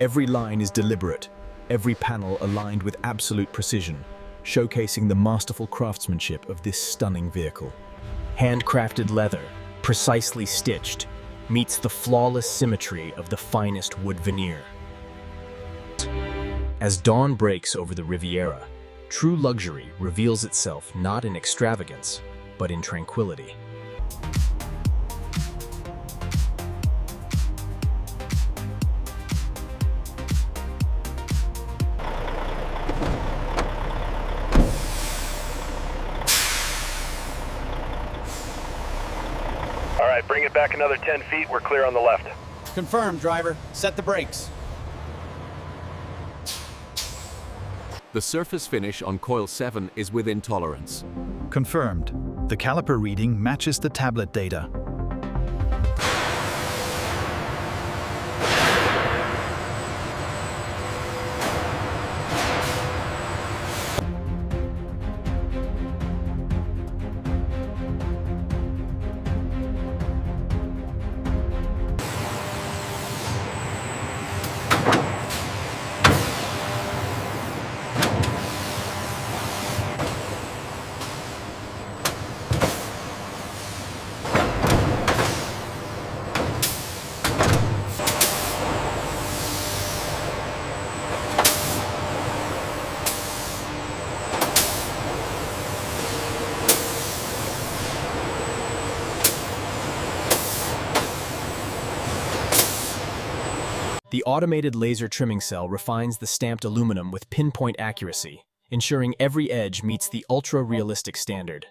Every line is deliberate, every panel aligned with absolute precision, showcasing the masterful craftsmanship of this stunning vehicle. Handcrafted leather, precisely stitched, meets the flawless symmetry of the finest wood veneer. As dawn breaks over the Riviera, true luxury reveals itself not in extravagance, but in tranquility. All right, bring it back another 10 feet. We're clear on the left. Confirmed, driver. Set the brakes. The surface finish on coil 7 is within tolerance. Confirmed. The caliper reading matches the tablet data. The automated laser trimming cell refines the stamped aluminum with pinpoint accuracy, ensuring every edge meets the ultra-realistic standard.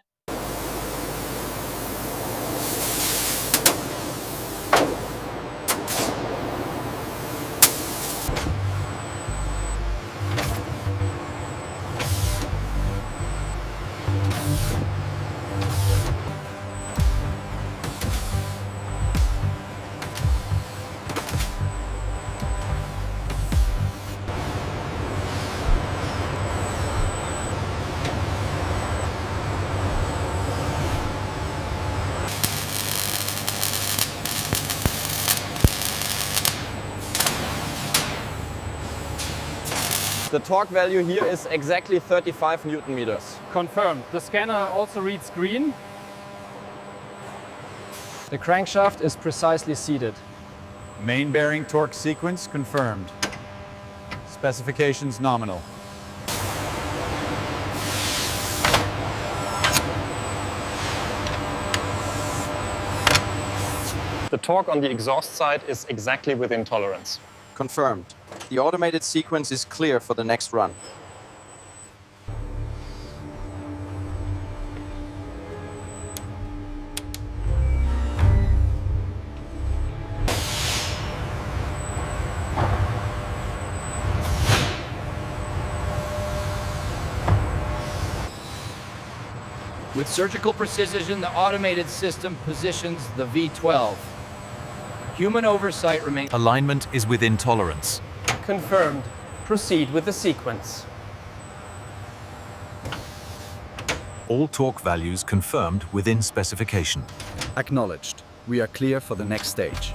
The torque value here is exactly 35 Newton meters. Confirmed. The scanner also reads green. The crankshaft is precisely seated. Main bearing torque sequence confirmed. Specifications nominal. The torque on the exhaust side is exactly within tolerance. Confirmed. The automated sequence is clear for the next run. With surgical precision, the automated system positions the V12. Human oversight remains. Alignment is within tolerance. Confirmed. Proceed with the sequence. All torque values confirmed within specification. Acknowledged. We are clear for the next stage.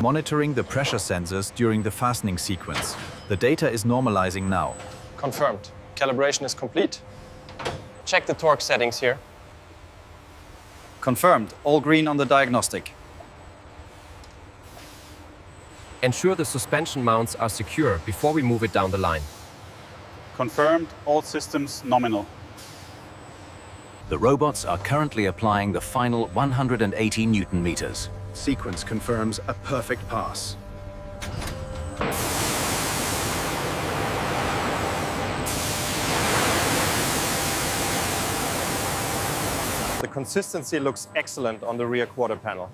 Monitoring the pressure sensors during the fastening sequence. The data is normalizing now. Confirmed. Calibration is complete. Check the torque settings here. Confirmed. All green on the diagnostic. Ensure the suspension mounts are secure before we move it down the line. Confirmed. All systems nominal. The robots are currently applying the final 180 Newton meters. Sequence confirms a perfect pass. The consistency looks excellent on the rear quarter panel.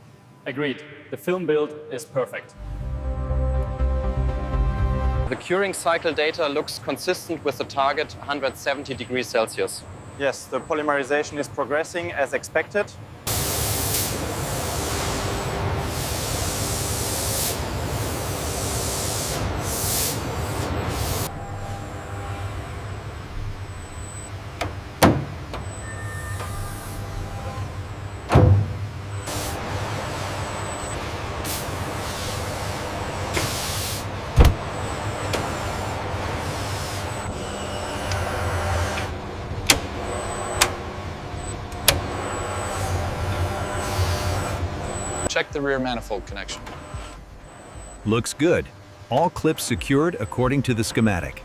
Agreed. The film build is perfect. The curing cycle data looks consistent with the target 170 degrees Celsius. Yes, the polymerization is progressing as expected. the rear manifold connection. Looks good. All clips secured according to the schematic.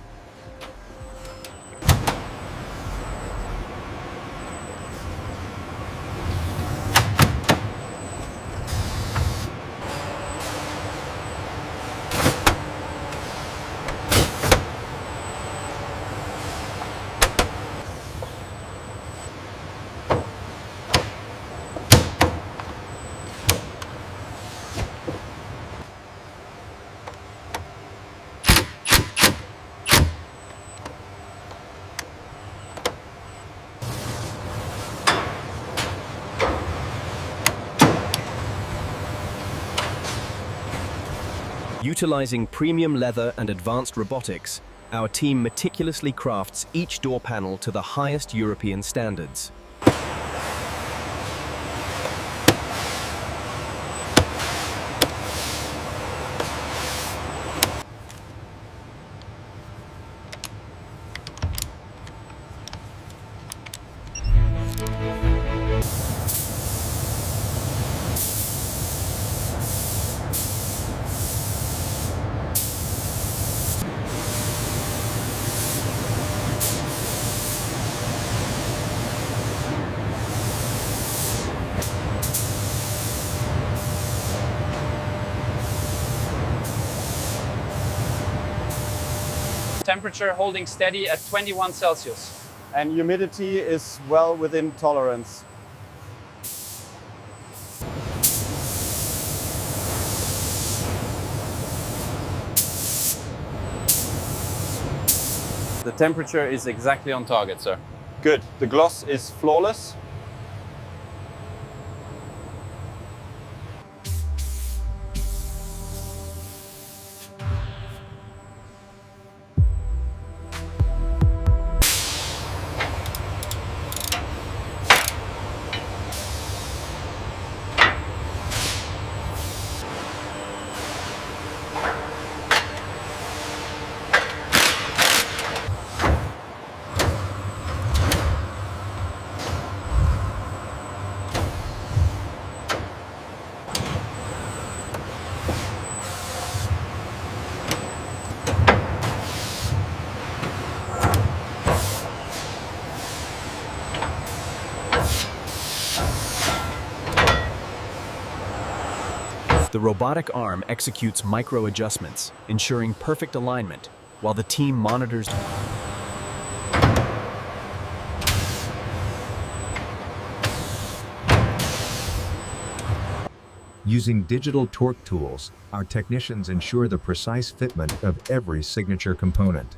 Utilizing premium leather and advanced robotics, our team meticulously crafts each door panel to the highest European standards. Temperature holding steady at 21 Celsius. And humidity is well within tolerance. The temperature is exactly on target, sir. Good. The gloss is flawless. The robotic arm executes micro adjustments, ensuring perfect alignment, while the team monitors. Using digital torque tools, our technicians ensure the precise fitment of every signature component.